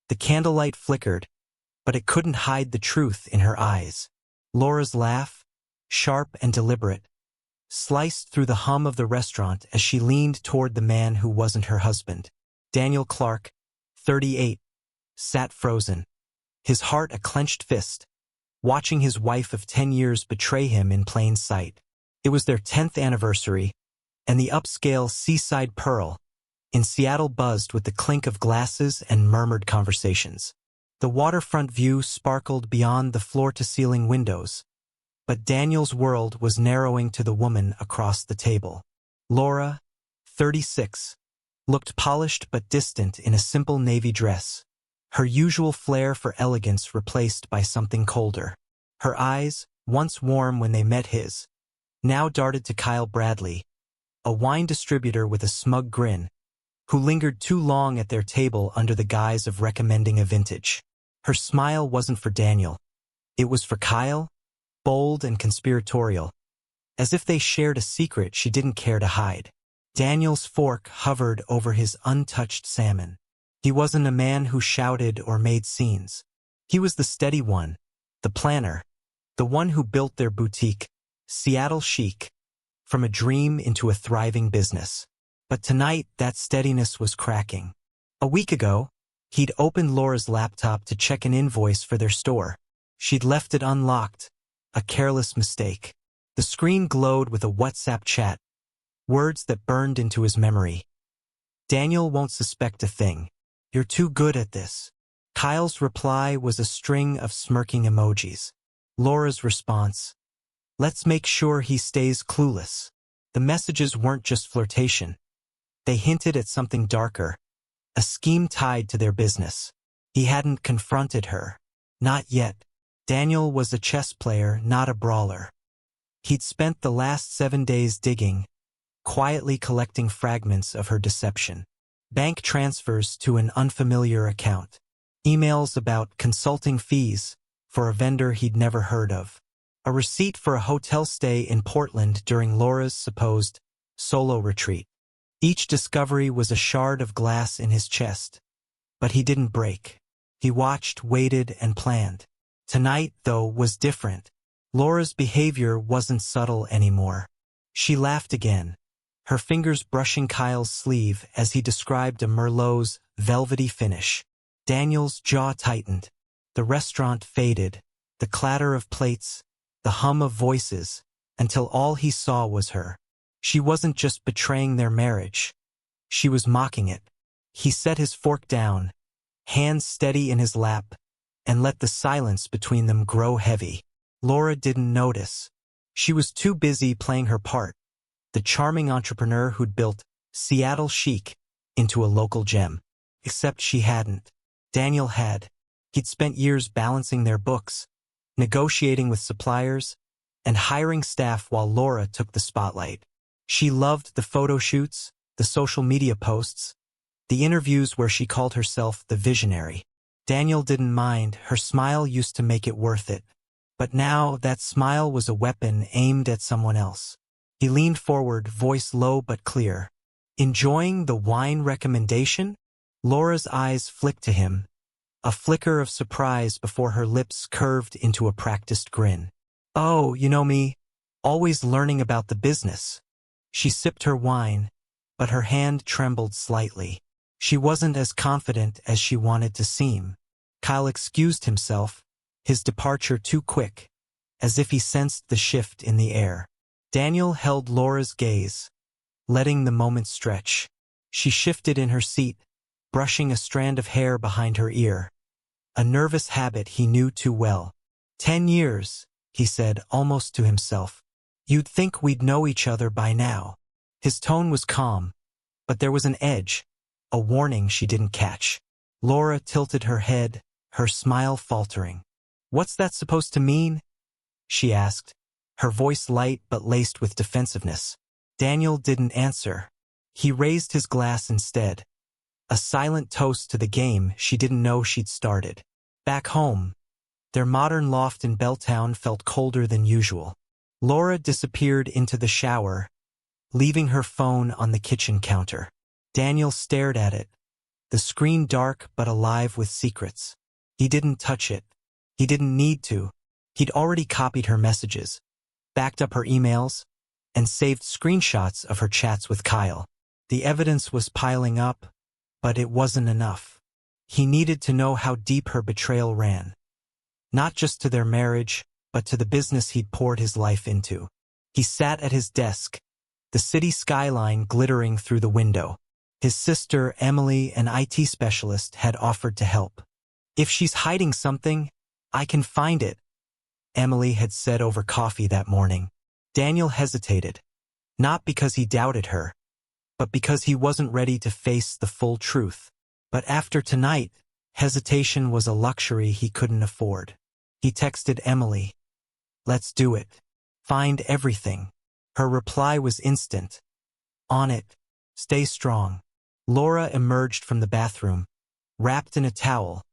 The candlelight flickered, but it couldn't hide the truth in her eyes. Laura's laugh, sharp and deliberate, sliced through the hum of the restaurant as she leaned toward the man who wasn't her husband. Daniel Clark, 38, sat frozen, his heart a clenched fist, watching his wife of 10 years betray him in plain sight. It was their 10th anniversary, and the upscale Seaside Pearl in Seattle buzzed with the clink of glasses and murmured conversations. The waterfront view sparkled beyond the floor-to-ceiling windows, but Daniel's world was narrowing to the woman across the table. Laura, 36, looked polished but distant in a simple navy dress, her usual flair for elegance replaced by something colder. Her eyes, once warm when they met his, now darted to Kyle Bradley, a wine distributor with a smug grin, who lingered too long at their table under the guise of recommending a vintage. Her smile wasn't for Daniel. It was for Kyle, bold and conspiratorial, as if they shared a secret she didn't care to hide. Daniel's fork hovered over his untouched salmon. He wasn't a man who shouted or made scenes. He was the steady one, the planner, the one who built their boutique, Seattle Chic, from a dream into a thriving business. But tonight, that steadiness was cracking. A week ago, he'd opened Laura's laptop to check an invoice for their store. She'd left it unlocked, a careless mistake. The screen glowed with a WhatsApp chat, words that burned into his memory. Daniel won't suspect a thing. You're too good at this. Kyle's reply was a string of smirking emojis. Laura's response, let's make sure he stays clueless. The messages weren't just flirtation. They hinted at something darker, a scheme tied to their business. He hadn't confronted her. Not yet. Daniel was a chess player, not a brawler. He'd spent the last 7 days digging, quietly collecting fragments of her deception. Bank transfers to an unfamiliar account. Emails about consulting fees for a vendor he'd never heard of. A receipt for a hotel stay in Portland during Laura's supposed solo retreat. Each discovery was a shard of glass in his chest. But he didn't break. He watched, waited, and planned. Tonight, though, was different. Laura's behavior wasn't subtle anymore. She laughed again, her fingers brushing Kyle's sleeve as he described a Merlot's velvety finish. Daniel's jaw tightened. The restaurant faded, the clatter of plates, the hum of voices, until all he saw was her. She wasn't just betraying their marriage. She was mocking it. He set his fork down, hands steady in his lap, and let the silence between them grow heavy. Laura didn't notice. She was too busy playing her part, the charming entrepreneur who'd built Seattle Chic into a local gem. Except she hadn't. Daniel had. He'd spent years balancing their books, negotiating with suppliers, and hiring staff while Laura took the spotlight. She loved the photo shoots, the social media posts, the interviews where she called herself the visionary. Daniel didn't mind. Her smile used to make it worth it. But now that smile was a weapon aimed at someone else. He leaned forward, voice low but clear. Enjoying the wine recommendation? Laura's eyes flicked to him, a flicker of surprise before her lips curved into a practiced grin. Oh, you know me, always learning about the business. She sipped her wine, but her hand trembled slightly. She wasn't as confident as she wanted to seem. Kyle excused himself, his departure too quick, as if he sensed the shift in the air. Daniel held Laura's gaze, letting the moment stretch. She shifted in her seat, brushing a strand of hair behind her ear, a nervous habit he knew too well. 10 years, he said, almost to himself. You'd think we'd know each other by now. His tone was calm, but there was an edge, a warning she didn't catch. Laura tilted her head, her smile faltering. What's that supposed to mean? She asked, her voice light but laced with defensiveness. Daniel didn't answer. He raised his glass instead, a silent toast to the game she didn't know she'd started. Back home, their modern loft in Belltown felt colder than usual. Laura disappeared into the shower, leaving her phone on the kitchen counter. Daniel stared at it, the the screen dark but alive with secrets. He didn't touch it. He didn't need to. He'd already copied her messages, backed up her emails, and saved screenshots of her chats with Kyle. The evidence was piling up, but it wasn't enough. He needed to know how deep her betrayal ran. Not just to their marriage, but to the business he'd poured his life into. He sat at his desk, the city skyline glittering through the window. His sister, Emily, an IT specialist, had offered to help. "If she's hiding something, I can find it," Emily had said over coffee that morning. Daniel hesitated, not because he doubted her, but because he wasn't ready to face the full truth. But after tonight, hesitation was a luxury he couldn't afford. He texted Emily, "Let's do it. Find everything." Her reply was instant. "On it. Stay strong." Laura emerged from the bathroom, wrapped in a towel,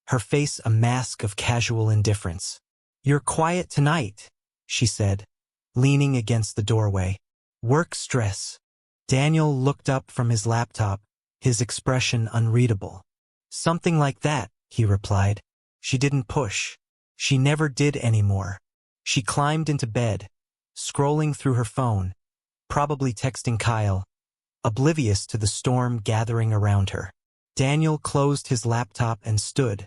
her face a mask of casual indifference. "You're quiet tonight," she said, leaning against the doorway. "Work stress." Daniel looked up from his laptop, his expression unreadable. "Something like that," he replied. She didn't push. She never did anymore. She climbed into bed, scrolling through her phone, probably texting Kyle, oblivious to the storm gathering around her. Daniel closed his laptop and stood,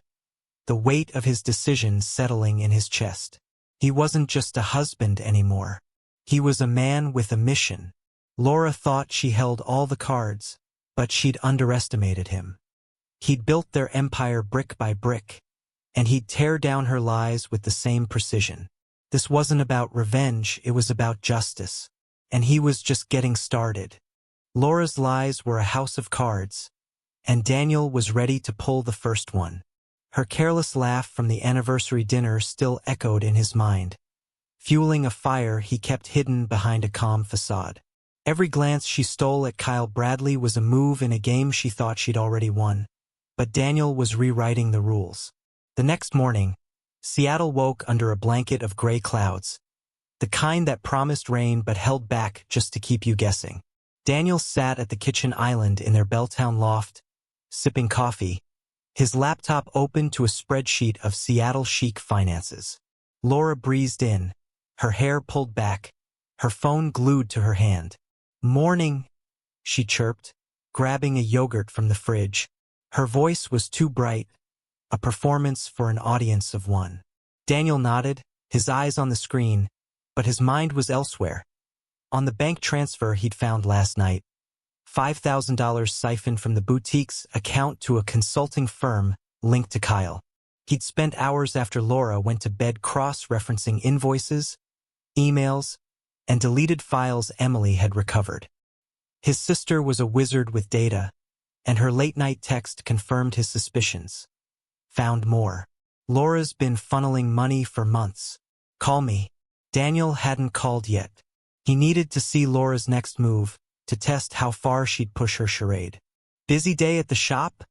the weight of his decision settling in his chest. He wasn't just a husband anymore. He was a man with a mission. Laura thought she held all the cards, but she'd underestimated him. He'd built their empire brick by brick, and he'd tear down her lies with the same precision. This wasn't about revenge, it was about justice. And he was just getting started. Laura's lies were a house of cards, and Daniel was ready to pull the first one. Her careless laugh from the anniversary dinner still echoed in his mind, fueling a fire he kept hidden behind a calm facade. Every glance she stole at Kyle Bradley was a move in a game she thought she'd already won. But Daniel was rewriting the rules. The next morning, Seattle woke under a blanket of gray clouds, the kind that promised rain but held back just to keep you guessing. Daniel sat at the kitchen island in their Belltown loft, sipping coffee, his laptop open to a spreadsheet of Seattle chic finances. Laura breezed in, her hair pulled back, her phone glued to her hand. "Morning," she chirped, grabbing a yogurt from the fridge. Her voice was too bright, a performance for an audience of one. Daniel nodded, his eyes on the screen, but his mind was elsewhere. On the bank transfer he'd found last night, $5,000 siphoned from the boutique's account to a consulting firm linked to Kyle. He'd spent hours after Laura went to bed cross-referencing invoices, emails, and deleted files Emily had recovered. His sister was a wizard with data, and her late-night text confirmed his suspicions. Found more. "Laura's been funneling money for months. Call me." Daniel hadn't called yet. He needed to see Laura's next move, to test how far she'd push her charade. "Busy day at the shop?"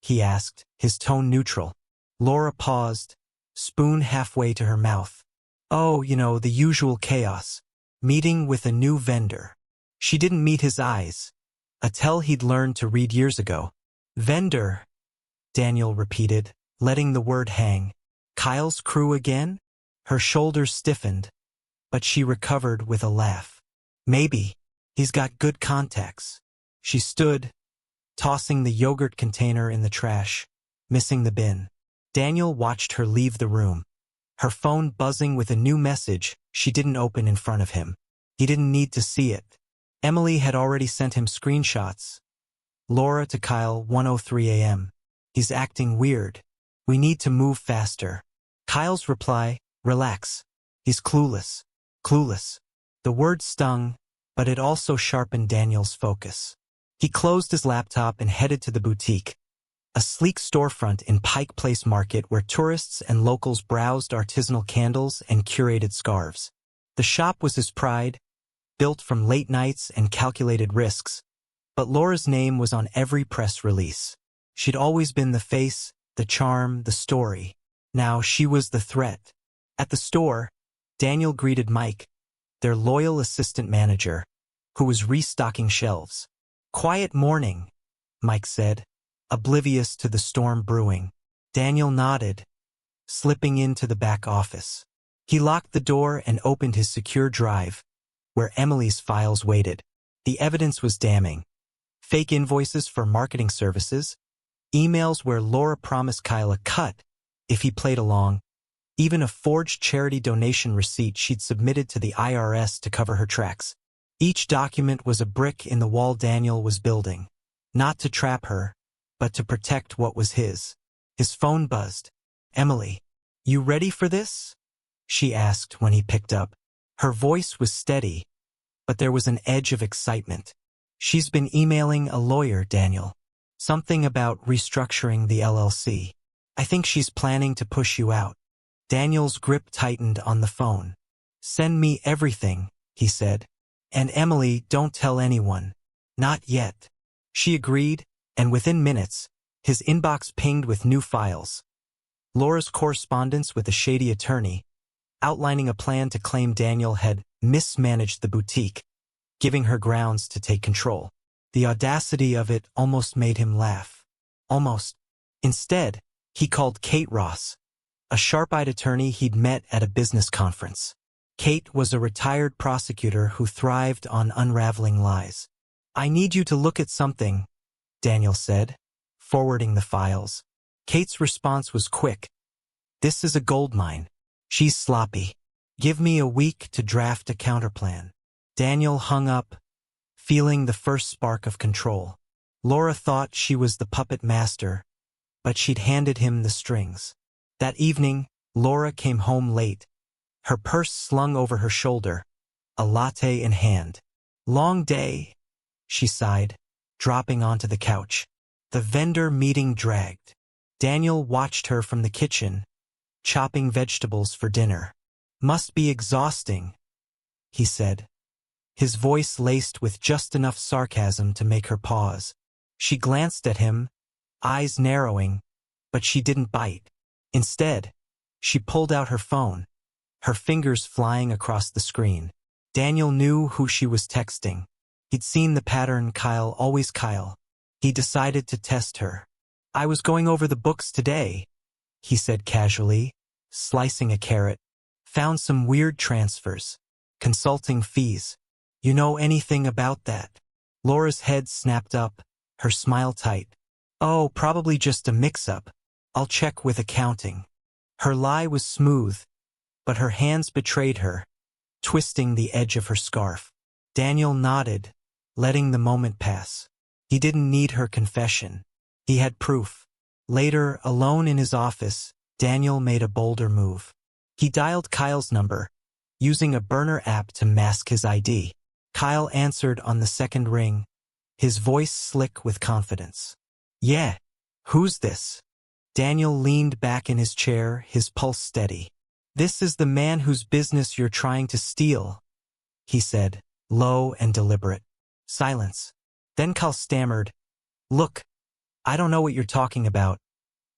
he asked, his tone neutral. Laura paused, spoon halfway to her mouth. "Oh, the usual chaos. Meeting with a new vendor." She didn't meet his eyes, a tell he'd learned to read years ago. "Vendor," Daniel repeated, letting the word hang. "Kyle's crew again?" Her shoulders stiffened, but she recovered with a laugh. "Maybe. He's got good contacts." She stood, tossing the yogurt container in the trash, missing the bin. Daniel watched her leave the room, her phone buzzing with a new message she didn't open in front of him. He didn't need to see it. Emily had already sent him screenshots. Laura to Kyle, 1:03 a.m. "He's acting weird. We need to move faster." Kyle's reply, "Relax. He's clueless." Clueless. The word stung, but it also sharpened Daniel's focus. He closed his laptop and headed to the boutique, a sleek storefront in Pike Place Market where tourists and locals browsed artisanal candles and curated scarves. The shop was his pride, built from late nights and calculated risks, but Laura's name was on every press release. She'd always been the face, the charm, the story. Now she was the threat. At the store, Daniel greeted Mike, their loyal assistant manager, who was restocking shelves. "Quiet morning," Mike said, oblivious to the storm brewing. Daniel nodded, slipping into the back office. He locked the door and opened his secure drive, where Emily's files waited. The evidence was damning. Fake invoices for marketing services, emails where Laura promised Kyle a cut if he played along, even a forged charity donation receipt she'd submitted to the IRS to cover her tracks. Each document was a brick in the wall Daniel was building, not to trap her, but to protect what was his. His phone buzzed. "Emily, you ready for this?" she asked when he picked up. Her voice was steady, but there was an edge of excitement. "She's been emailing a lawyer, Daniel. Something about restructuring the LLC. I think she's planning to push you out." Daniel's grip tightened on the phone. "Send me everything," he said. "And Emily, don't tell anyone. Not yet." She agreed, and within minutes, his inbox pinged with new files. Laura's correspondence with a shady attorney, outlining a plan to claim Daniel had mismanaged the boutique, giving her grounds to take control. The audacity of it almost made him laugh. Almost. Instead, he called Kate Ross, a sharp-eyed attorney he'd met at a business conference. Kate was a retired prosecutor who thrived on unraveling lies. "I need you to look at something," Daniel said, forwarding the files. Kate's response was quick. "This is a goldmine. She's sloppy. Give me a week to draft a counterplan." Daniel hung up, feeling the first spark of control. Laura thought she was the puppet master, but she'd handed him the strings. That evening, Laura came home late, her purse slung over her shoulder, a latte in hand. "Long day," she sighed, dropping onto the couch. The vendor meeting dragged. Daniel watched her from the kitchen, chopping vegetables for dinner. "Must be exhausting," he said, his voice laced with just enough sarcasm to make her pause. She glanced at him, eyes narrowing, but she didn't bite. Instead, she pulled out her phone, her fingers flying across the screen. Daniel knew who she was texting. He'd seen the pattern. Kyle. He decided to test her. "I was going over the books today," he said casually, slicing a carrot. "Found some weird transfers. Consulting fees. You know anything about that?" Laura's head snapped up, her smile tight. "Oh, probably just a mix-up. I'll check with accounting." Her lie was smooth, but her hands betrayed her, twisting the edge of her scarf. Daniel nodded, letting the moment pass. He didn't need her confession. He had proof. Later, alone in his office, Daniel made a bolder move. He dialed Kyle's number, using a burner app to mask his ID. Kyle answered on the second ring, his voice slick with confidence. "Yeah, who's this?" Daniel leaned back in his chair, his pulse steady. "This is the man whose business you're trying to steal," he said, low and deliberate. Silence. Then Kyle stammered, "Look, I don't know what you're talking about."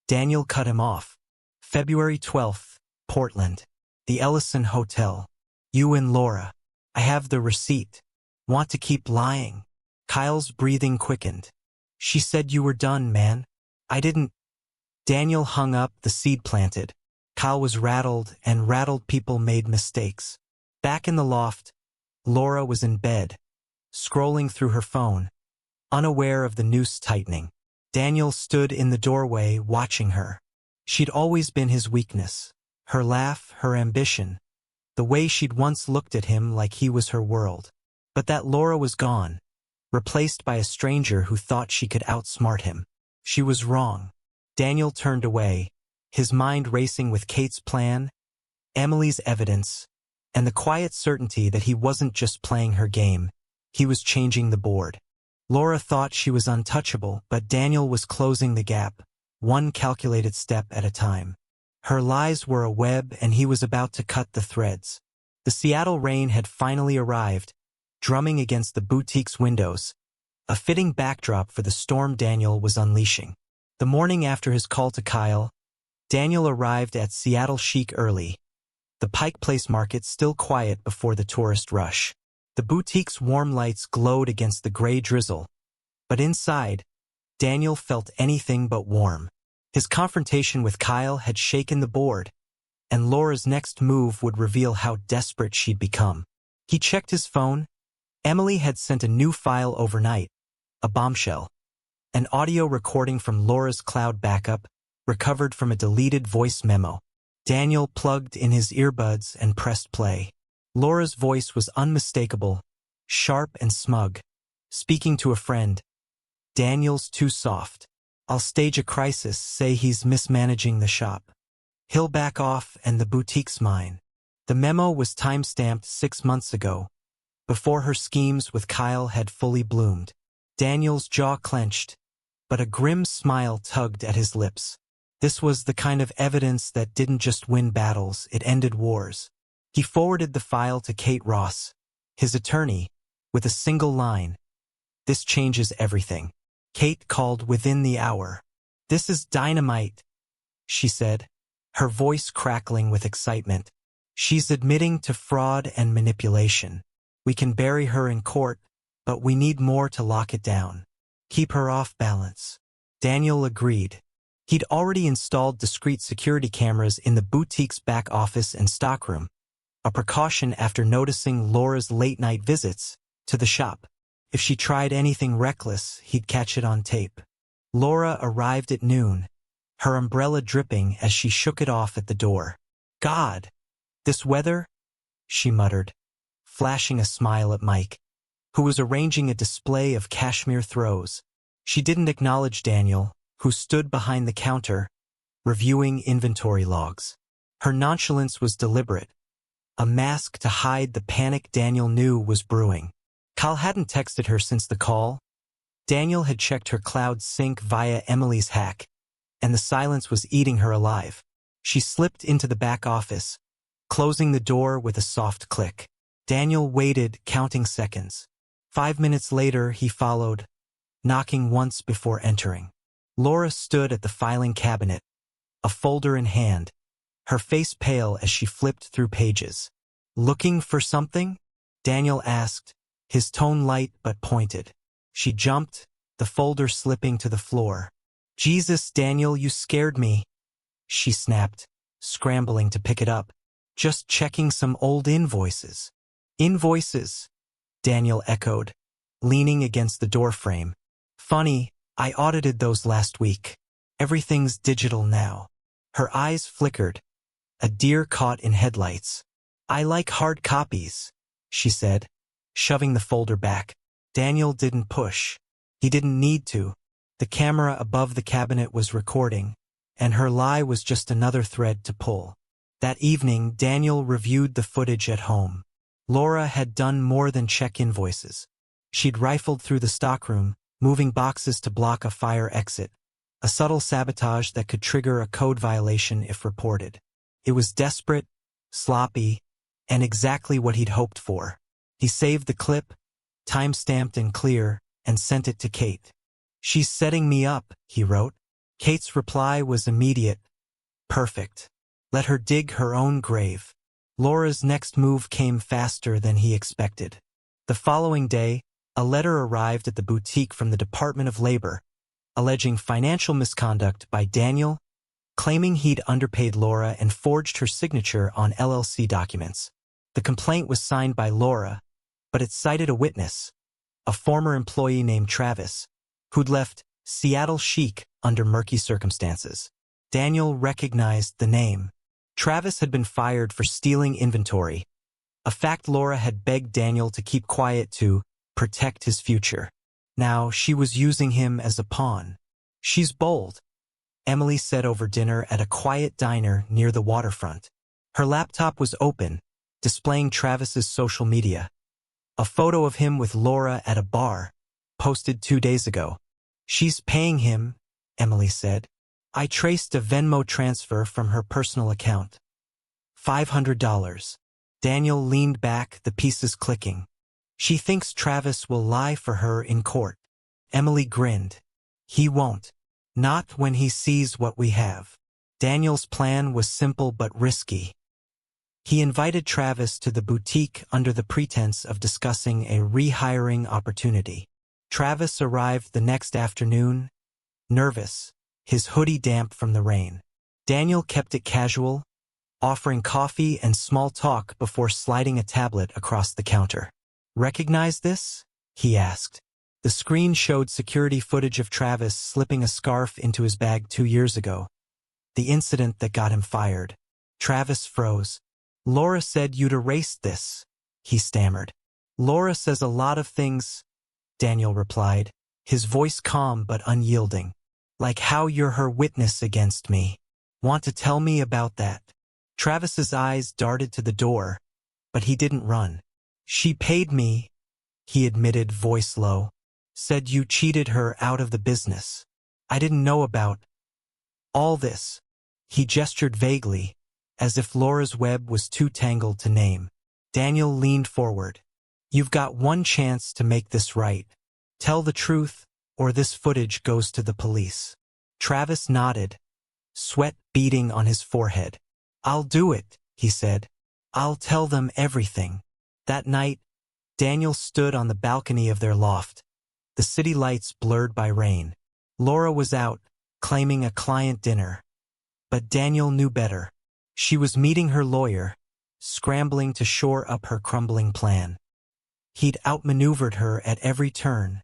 Daniel cut him off. "February 12th, Portland. The Ellison Hotel. You and Laura. I have the receipt. Want to keep lying?" Kyle's breathing quickened. "She said you were done, man. I didn't." Daniel hung up, the seed planted. Kyle was rattled, and rattled people made mistakes. Back in the loft, Laura was in bed, scrolling through her phone, unaware of the noose tightening. Daniel stood in the doorway, watching her. She'd always been his weakness. Her laugh, her ambition, the way she'd once looked at him like he was her world. But that Laura was gone, replaced by a stranger who thought she could outsmart him. She was wrong. Daniel turned away, his mind racing with Kate's plan, Emily's evidence, and the quiet certainty that he wasn't just playing her game, he was changing the board. Laura thought she was untouchable, but Daniel was closing the gap, one calculated step at a time. Her lies were a web, and he was about to cut the threads. The Seattle rain had finally arrived, drumming against the boutique's windows, a fitting backdrop for the storm Daniel was unleashing. The morning after his call to Kyle, Daniel arrived at Seattle chic early, the Pike Place market still quiet before the tourist rush. The boutique's warm lights glowed against the gray drizzle, but inside, Daniel felt anything but warm. His confrontation with Kyle had shaken the board, and Laura's next move would reveal how desperate she'd become. He checked his phone. Emily had sent a new file overnight, a bombshell. An audio recording from Laura's cloud backup, recovered from a deleted voice memo. Daniel plugged in his earbuds and pressed play. Laura's voice was unmistakable, sharp and smug. Speaking to a friend. "Daniel's too soft. I'll stage a crisis, say he's mismanaging the shop. He'll back off and the boutique's mine." The memo was time-stamped 6 months ago, before her schemes with Kyle had fully bloomed. Daniel's jaw clenched, but a grim smile tugged at his lips. This was the kind of evidence that didn't just win battles, it ended wars. He forwarded the file to Kate Ross, his attorney, with a single line. "This changes everything." Kate called within the hour. "This is dynamite," she said, her voice crackling with excitement. "She's admitting to fraud and manipulation. We can bury her in court, but we need more to lock it down. Keep her off balance." Daniel agreed. He'd already installed discreet security cameras in the boutique's back office and stockroom, a precaution after noticing Laura's late-night visits to the shop. If she tried anything reckless, he'd catch it on tape. Laura arrived at noon, her umbrella dripping as she shook it off at the door. "God, this weather?" she muttered, flashing a smile at Mike, who was arranging a display of cashmere throws. She didn't acknowledge Daniel, who stood behind the counter, reviewing inventory logs. Her nonchalance was deliberate, a mask to hide the panic Daniel knew was brewing. Kyle hadn't texted her since the call. Daniel had checked her cloud sync via Emily's hack, and the silence was eating her alive. She slipped into the back office, closing the door with a soft click. Daniel waited, counting seconds. 5 minutes later, he followed, knocking once before entering. Laura stood at the filing cabinet, a folder in hand, her face pale as she flipped through pages. "Looking for something?" Daniel asked, his tone light but pointed. She jumped, the folder slipping to the floor. "Jesus, Daniel, you scared me," she snapped, scrambling to pick it up. "Just checking some old invoices." "Invoices?" Daniel echoed, leaning against the doorframe. "Funny, I audited those last week. Everything's digital now." Her eyes flickered, a deer caught in headlights. "I like hard copies," she said, shoving the folder back. Daniel didn't push. He didn't need to. The camera above the cabinet was recording, and her lie was just another thread to pull. That evening, Daniel reviewed the footage at home. Laura had done more than check invoices. She'd rifled through the stockroom, moving boxes to block a fire exit, a subtle sabotage that could trigger a code violation if reported. It was desperate, sloppy, and exactly what he'd hoped for. He saved the clip, time-stamped and clear, and sent it to Kate. "She's setting me up," he wrote. Kate's reply was immediate. "Perfect. Let her dig her own grave." Laura's next move came faster than he expected. The following day, a letter arrived at the boutique from the Department of Labor, alleging financial misconduct by Daniel, claiming he'd underpaid Laura and forged her signature on LLC documents. The complaint was signed by Laura, but it cited a witness, a former employee named Travis, who'd left Seattle Chic under murky circumstances. Daniel recognized the name. Travis had been fired for stealing inventory, a fact Laura had begged Daniel to keep quiet to protect his future. Now she was using him as a pawn. "She's bold," Emily said over dinner at a quiet diner near the waterfront. Her laptop was open, displaying Travis's social media. A photo of him with Laura at a bar, posted 2 days ago. "She's paying him," Emily said. "I traced a Venmo transfer from her personal account. $500. Daniel leaned back, the pieces clicking. "She thinks Travis will lie for her in court." Emily grinned. "He won't. Not when he sees what we have." Daniel's plan was simple but risky. He invited Travis to the boutique under the pretense of discussing a rehiring opportunity. Travis arrived the next afternoon, nervous, his hoodie damp from the rain. Daniel kept it casual, offering coffee and small talk before sliding a tablet across the counter. "Recognize this?" he asked. The screen showed security footage of Travis slipping a scarf into his bag 2 years ago, the incident that got him fired. Travis froze. "Laura said you'd erased this," he stammered. "Laura says a lot of things," Daniel replied, his voice calm but unyielding. "Like how you're her witness against me. Want to tell me about that?" Travis's eyes darted to the door, but he didn't run. "She paid me," he admitted, voice low. "Said you cheated her out of the business. I didn't know about all this." He gestured vaguely, as if Laura's web was too tangled to name. Daniel leaned forward. "You've got one chance to make this right. Tell the truth, or this footage goes to the police." Travis nodded, sweat beading on his forehead. "I'll do it," he said. "I'll tell them everything." That night, Daniel stood on the balcony of their loft, the city lights blurred by rain. Laura was out, claiming a client dinner. But Daniel knew better. She was meeting her lawyer, scrambling to shore up her crumbling plan. He'd outmaneuvered her at every turn,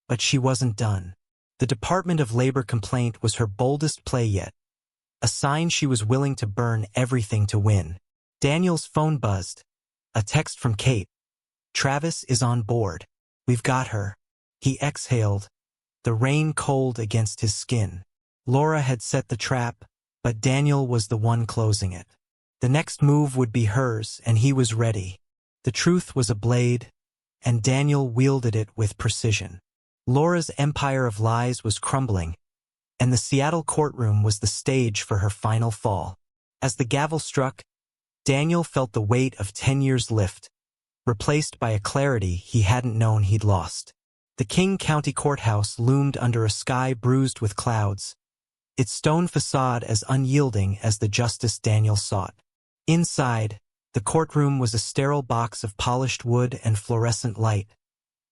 but she wasn't done. The Department of Labor complaint was her boldest play yet, a sign she was willing to burn everything to win. Daniel's phone buzzed. A text from Kate. "Travis is on board. We've got her." He exhaled, the rain cold against his skin. Laura had set the trap, but Daniel was the one closing it. The next move would be hers, and he was ready. The truth was a blade, and Daniel wielded it with precision. Laura's empire of lies was crumbling, and the Seattle courtroom was the stage for her final fall. As the gavel struck, Daniel felt the weight of 10 years lift, replaced by a clarity he hadn't known he'd lost. The King County Courthouse loomed under a sky bruised with clouds, its stone facade as unyielding as the justice Daniel sought. Inside, the courtroom was a sterile box of polished wood and fluorescent light,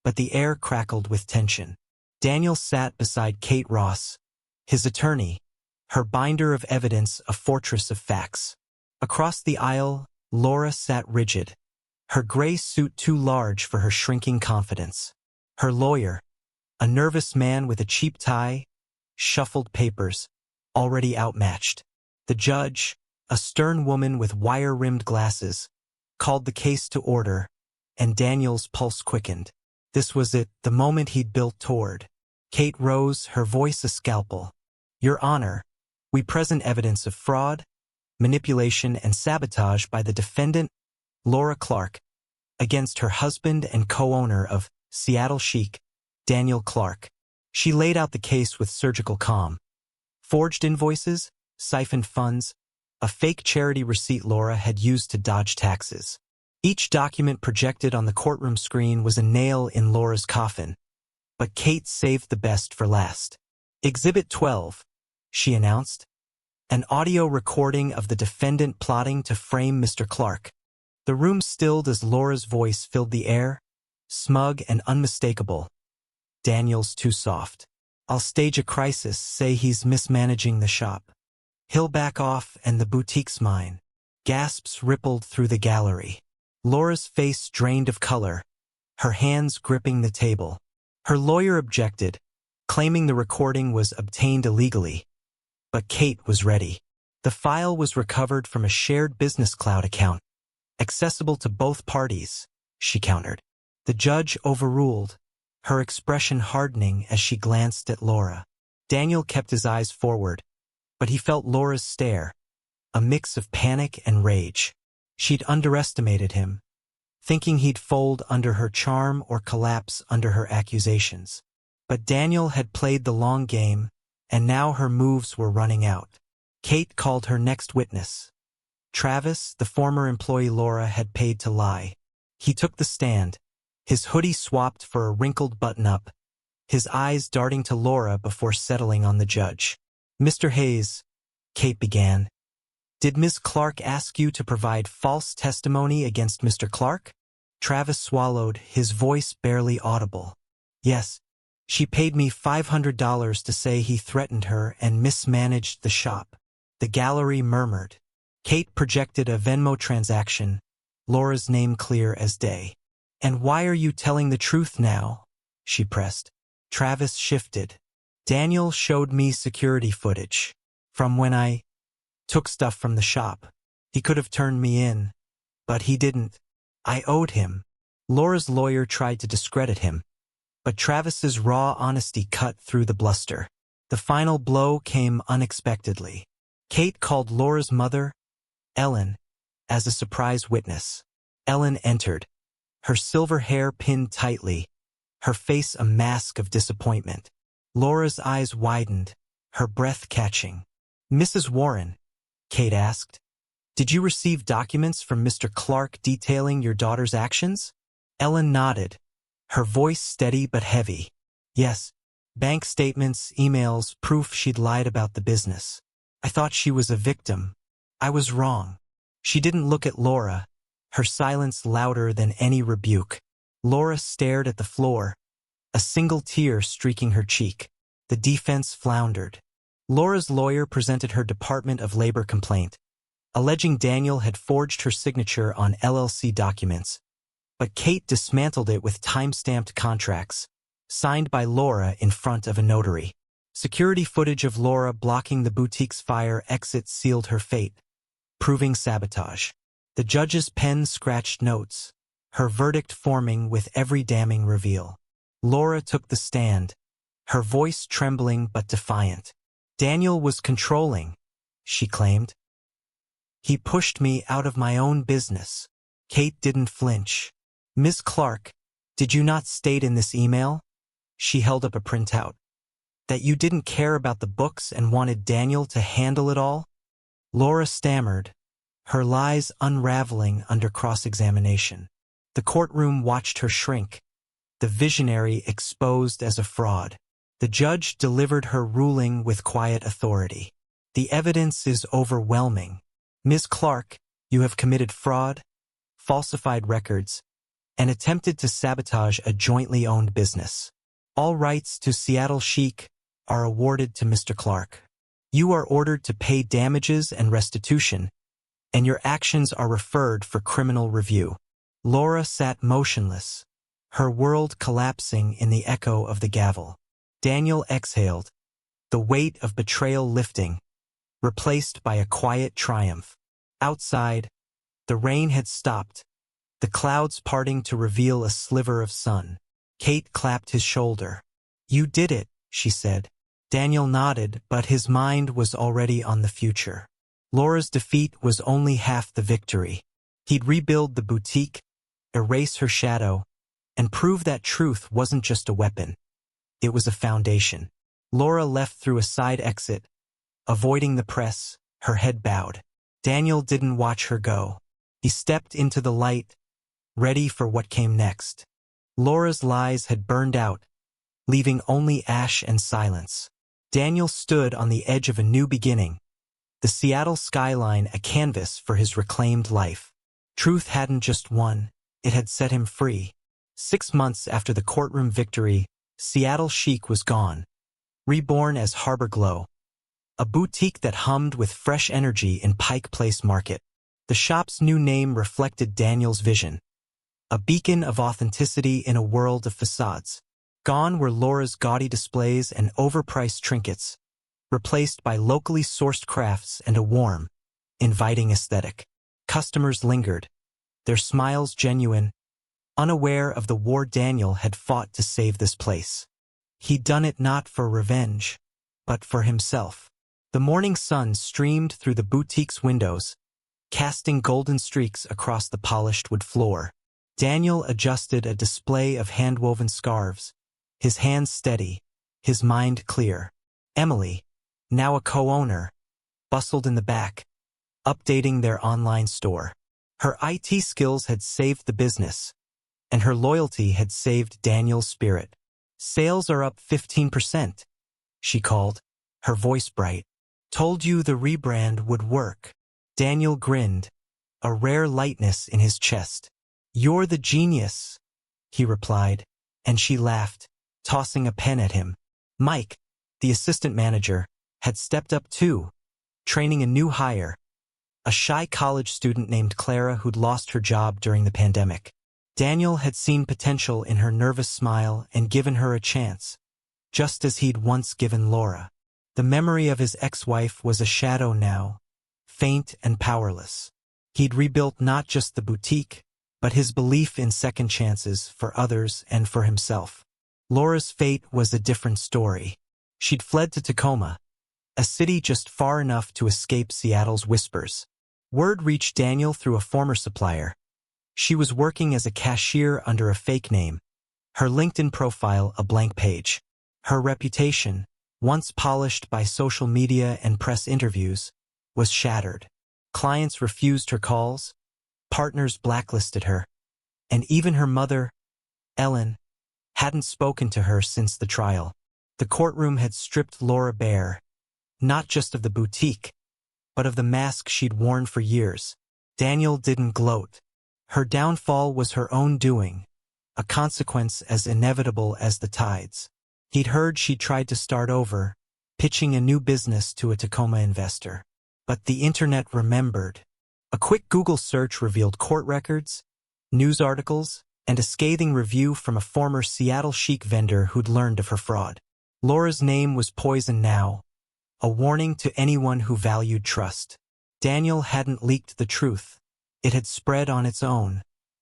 but the air crackled with tension. Daniel sat beside Kate Ross, his attorney, her binder of evidence a fortress of facts. Across the aisle, Laura sat rigid, her gray suit too large for her shrinking confidence. Her lawyer, a nervous man with a cheap tie, shuffled papers, already outmatched. The judge, a stern woman with wire-rimmed glasses, called the case to order, and Daniel's pulse quickened. This was it, the moment he'd built toward. Kate rose, her voice a scalpel. "Your Honor, we present evidence of fraud, manipulation, and sabotage by the defendant, Laura Clark, against her husband and co-owner of Seattle Chic, Daniel Clark." She laid out the case with surgical calm. Forged invoices, siphoned funds, a fake charity receipt Laura had used to dodge taxes. Each document projected on the courtroom screen was a nail in Laura's coffin, but Kate saved the best for last. "Exhibit 12, she announced, an audio recording of the defendant plotting to frame Mr. Clark. The room stilled as Laura's voice filled the air, smug and unmistakable. "Daniel's too soft. I'll stage a crisis, say he's mismanaging the shop. He'll back off and the boutique's mine." Gasps rippled through the gallery. Laura's face drained of color, her hands gripping the table. Her lawyer objected, claiming the recording was obtained illegally. But Kate was ready. The file was recovered from a shared business cloud account, accessible to both parties, she countered. The judge overruled, her expression hardening as she glanced at Laura. Daniel kept his eyes forward, but he felt Laura's stare, a mix of panic and rage. She'd underestimated him, thinking he'd fold under her charm or collapse under her accusations. But Daniel had played the long game, and now her moves were running out. Kate called her next witness. Travis, the former employee Laura had paid to lie. He took the stand, his hoodie swapped for a wrinkled button-up, his eyes darting to Laura before settling on the judge. "Mr. Hayes," Kate began, "did Ms. Clark ask you to provide false testimony against Mr. Clark?" Travis swallowed, his voice barely audible. "Yes, She paid me $500 to say he threatened her and mismanaged the shop. The gallery murmured. Kate projected a Venmo transaction, Laura's name clear as day. "And why are you telling the truth now?" she pressed. Travis shifted. "Daniel showed me security footage from when I took stuff from the shop. He could have turned me in, but he didn't. I owed him." Laura's lawyer tried to discredit him, but Travis's raw honesty cut through the bluster. The final blow came unexpectedly. Kate called Laura's mother, Ellen, as a surprise witness. Ellen entered, her silver hair pinned tightly, her face a mask of disappointment. Laura's eyes widened, her breath catching. "Mrs. Warren," Kate asked, "did you receive documents from Mr. Clark detailing your daughter's actions?" Ellen nodded, her voice steady but heavy. "Yes, bank statements, emails, proof she'd lied about the business. I thought she was a victim. I was wrong." She didn't look at Laura, her silence louder than any rebuke. Laura stared at the floor, a single tear streaking her cheek. The defense floundered. Laura's lawyer presented her Department of Labor complaint, alleging Daniel had forged her signature on LLC documents. But Kate dismantled it with time-stamped contracts, signed by Laura in front of a notary. Security footage of Laura blocking the boutique's fire exit sealed her fate, proving sabotage. The judge's pen scratched notes, her verdict forming with every damning reveal. Laura took the stand, her voice trembling but defiant. "Daniel was controlling," she claimed. "He pushed me out of my own business." Kate didn't flinch. "Ms. Clark, did you not state in this email," she held up a printout, "that you didn't care about the books and wanted Daniel to handle it all?" Laura stammered, her lies unraveling under cross-examination. The courtroom watched her shrink, the visionary exposed as a fraud. The judge delivered her ruling with quiet authority. "The evidence is overwhelming. Ms. Clark, you have committed fraud, falsified records, and attempted to sabotage a jointly owned business. All rights to Seattle Chic are awarded to Mr. Clark. You are ordered to pay damages and restitution, and your actions are referred for criminal review." Laura sat motionless, her world collapsing in the echo of the gavel. Daniel exhaled, the weight of betrayal lifting, replaced by a quiet triumph. Outside, the rain had stopped, the clouds parting to reveal a sliver of sun. Kate clapped his shoulder. "You did it," she said. Daniel nodded, but his mind was already on the future. Laura's defeat was only half the victory. He'd rebuild the boutique, erase her shadow, and prove that truth wasn't just a weapon. It was a foundation. Laura left through a side exit, avoiding the press, her head bowed. Daniel didn't watch her go. He stepped into the light, ready for what came next. Laura's lies had burned out, leaving only ash and silence. Daniel stood on the edge of a new beginning, the Seattle skyline a canvas for his reclaimed life. Truth hadn't just won, it had set him free. 6 months after the courtroom victory, Seattle Chic was gone, reborn as Harbor Glow, a boutique that hummed with fresh energy in Pike Place Market. The shop's new name reflected Daniel's vision, a beacon of authenticity in a world of facades. Gone were Laura's gaudy displays and overpriced trinkets, replaced by locally sourced crafts and a warm, inviting aesthetic. Customers lingered, their smiles genuine, unaware of the war Daniel had fought to save this place. He'd done it not for revenge, but for himself. The morning sun streamed through the boutique's windows, casting golden streaks across the polished wood floor. Daniel adjusted a display of hand-woven scarves, his hands steady, his mind clear. Emily, now a co-owner, bustled in the back, updating their online store. Her IT skills had saved the business, and her loyalty had saved Daniel's spirit. "Sales are up 15%, she called, her voice bright. "Told you the rebrand would work." Daniel grinned, a rare lightness in his chest. "You're the genius," he replied, and she laughed. tossing a pen at him. Mike, the assistant manager, had stepped up too, training a new hire, a shy college student named Clara who'd lost her job during the pandemic. Daniel had seen potential in her nervous smile and given her a chance, just as he'd once given Laura. The memory of his ex-wife was a shadow now, faint and powerless. He'd rebuilt not just the boutique, but his belief in second chances for others and for himself. Laura's fate was a different story. She'd fled to Tacoma, a city just far enough to escape Seattle's whispers. Word reached Daniel through a former supplier. She was working as a cashier under a fake name, her LinkedIn profile a blank page. Her reputation, once polished by social media and press interviews, was shattered. Clients refused her calls, partners blacklisted her, and even her mother, Ellen, hadn't spoken to her since the trial. The courtroom had stripped Laura bare, not just of the boutique, but of the mask she'd worn for years. Daniel didn't gloat. Her downfall was her own doing, a consequence as inevitable as the tides. He'd heard she tried to start over, pitching a new business to a Tacoma investor. But the internet remembered. A quick Google search revealed court records, news articles, and a scathing review from a former Seattle chic vendor who'd learned of her fraud. Laura's name was poison now, a warning to anyone who valued trust. Daniel hadn't leaked the truth. It had spread on its own,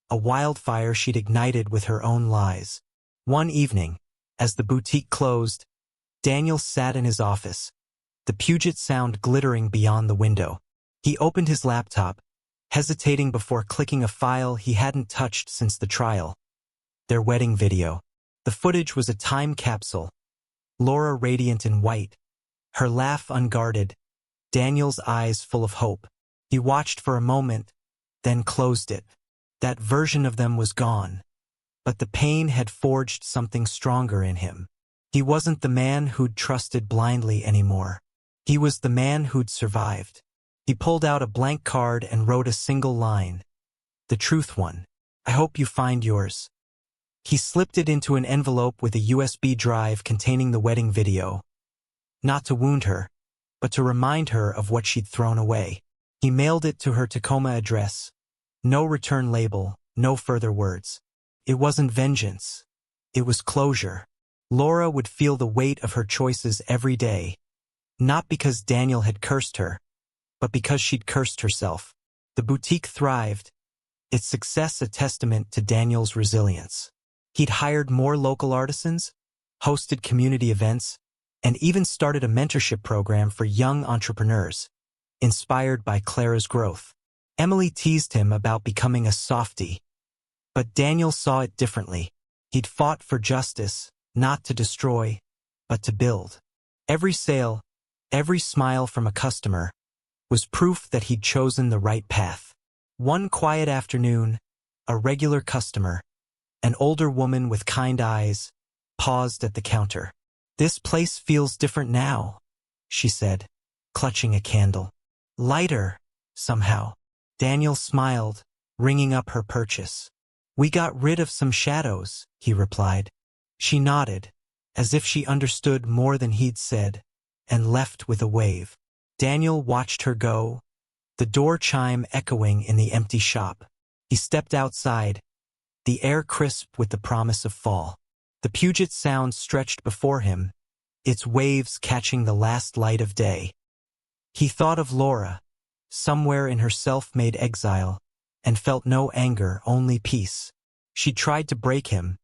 a wildfire she'd ignited with her own lies. One evening, as the boutique closed, Daniel sat in his office, the Puget Sound glittering beyond the window. He opened his laptop, hesitating before clicking a file he hadn't touched since the trial. Their wedding video. The footage was a time capsule. Laura radiant in white, her laugh unguarded, Daniel's eyes full of hope. He watched for a moment, then closed it. That version of them was gone, but the pain had forged something stronger in him. He wasn't the man who'd trusted blindly anymore. He was the man who'd survived. He pulled out a blank card and wrote a single line. The truth one. I hope you find yours. He slipped it into an envelope with a USB drive containing the wedding video. Not to wound her, but to remind her of what she'd thrown away. He mailed it to her Tacoma address. No return label, no further words. It wasn't vengeance. It was closure. Laura would feel the weight of her choices every day. Not because Daniel had cursed her, but because she'd cursed herself. The boutique thrived, its success a testament to Daniel's resilience. He'd hired more local artisans, hosted community events, and even started a mentorship program for young entrepreneurs, inspired by Clara's growth. Emily teased him about becoming a softie, but Daniel saw it differently. He'd fought for justice, not to destroy, but to build. Every sale, every smile from a customer, was proof that he'd chosen the right path. One quiet afternoon, a regular customer, an older woman with kind eyes, paused at the counter. "This place feels different now," she said, clutching a candle. "Lighter, somehow." Daniel smiled, ringing up her purchase. "We got rid of some shadows," he replied. She nodded, as if she understood more than he'd said, and left with a wave. Daniel watched her go, the door chime echoing in the empty shop. He stepped outside, the air crisp with the promise of fall. The Puget Sound stretched before him, its waves catching the last light of day. He thought of Laura, somewhere in her self-made exile, and felt no anger, only peace. She tried to break him,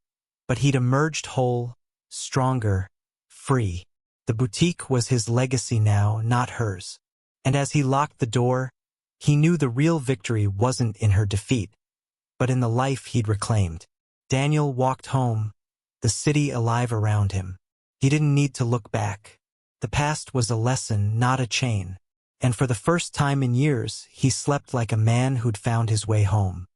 but he'd emerged whole, stronger, free. The boutique was his legacy now, not hers. And as he locked the door, he knew the real victory wasn't in her defeat, but in the life he'd reclaimed. Daniel walked home, the city alive around him. He didn't need to look back. The past was a lesson, not a chain. And for the first time in years, he slept like a man who'd found his way home.